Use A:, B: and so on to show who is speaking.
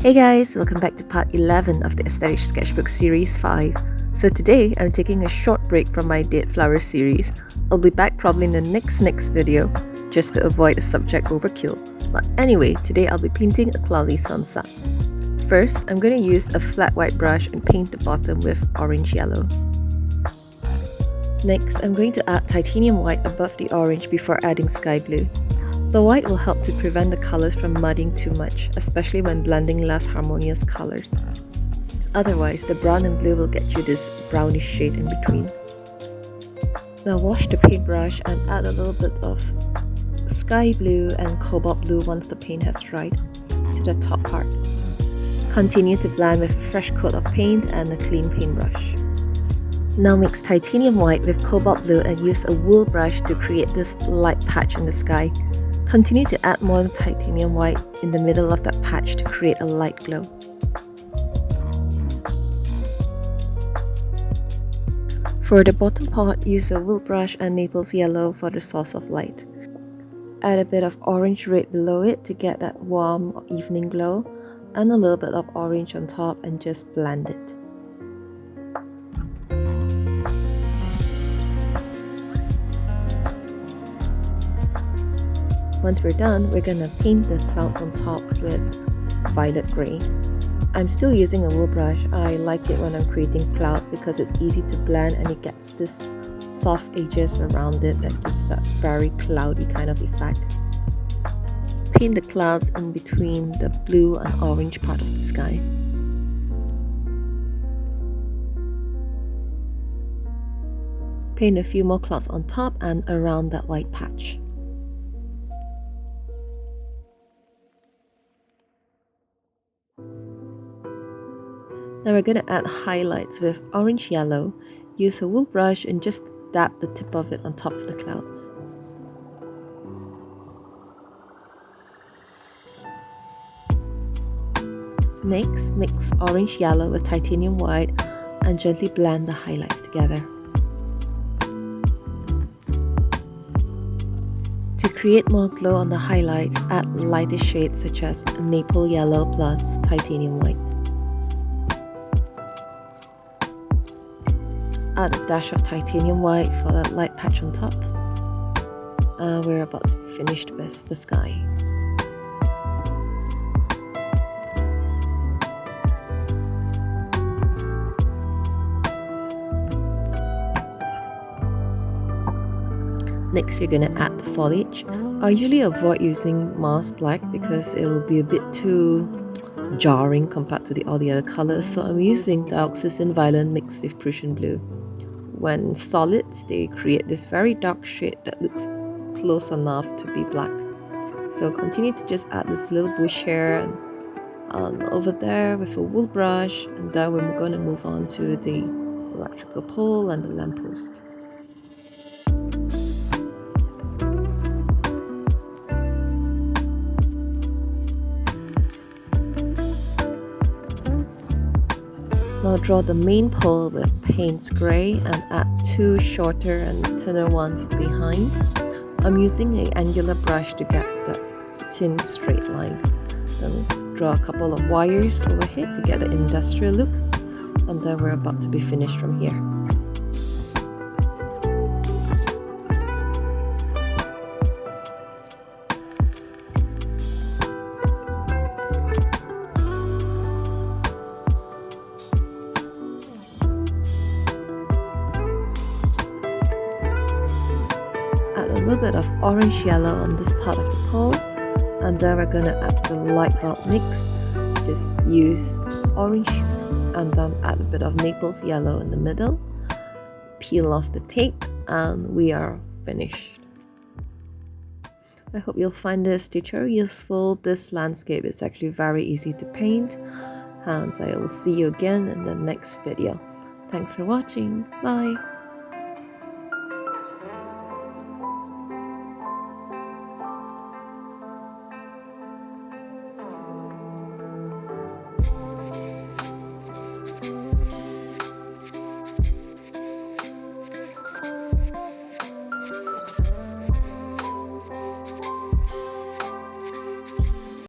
A: Hey guys, welcome back to part 11 of the Aesthetic Sketchbook Series 5. So today, I'm taking a short break from my Dead Flower series. I'll be back probably in the next video, just to avoid a subject overkill. But anyway, today I'll be painting a cloudy sunset. First, I'm going to use a flat white brush and paint the bottom with orange yellow. Next, I'm going to add titanium white above the orange before adding sky blue. The white will help to prevent the colors from muddying too much, especially when blending less harmonious colors. Otherwise, the brown and blue will get you this brownish shade in between. Now wash the paintbrush and add a little bit of sky blue and cobalt blue once the paint has dried to the top part. Continue to blend with a fresh coat of paint and a clean paintbrush. Now mix titanium white with cobalt blue and use a wool brush to create this light patch in the sky. Continue to add more titanium white in the middle of that patch to create a light glow. For the bottom part, use a wool brush and Naples yellow for the source of light. Add a bit of orange red below it to get that warm evening glow, and a little bit of orange on top and just blend it. Once we're done, we're gonna paint the clouds on top with violet grey. I'm still using a wool brush. I like it when I'm creating clouds because it's easy to blend and it gets this soft edges around it that gives that very cloudy kind of effect. Paint the clouds in between the blue and orange part of the sky. Paint a few more clouds on top and around that white patch. Now we're going to add highlights with orange yellow. Use a wool brush and just dab the tip of it on top of the clouds. Next, mix orange yellow with titanium white and gently blend the highlights together. To create more glow on the highlights, add lighter shades such as maple yellow plus titanium white. Add a dash of titanium white for that light patch on top. We're about to be finished with the sky. Next, we're going to add the foliage. I usually avoid using Mars black because it will be a bit too jarring compared to all the other colors, so I'm using dioxazine violet mixed with Prussian blue. When solids, they create this very dark shade that looks close enough to be black. So continue to just add this little bush here and over there with a wool brush, and then we're going to move on to the electrical pole and the lamppost. Now draw the main pole with Payne's Grey and add two shorter and thinner ones behind. I'm using an angular brush to get the thin straight line. Then draw a couple of wires overhead to get the industrial look, and then we're about to be finished from here. A little bit of orange yellow on this part of the pole, and then we're going to add the light bulb mix. Just use orange and then add a bit of Naples yellow in the middle. Peel off the tape and we are finished. I hope you'll find this tutorial useful. This landscape is actually very easy to paint, and I will see you again in the next video. Thanks for watching. Bye.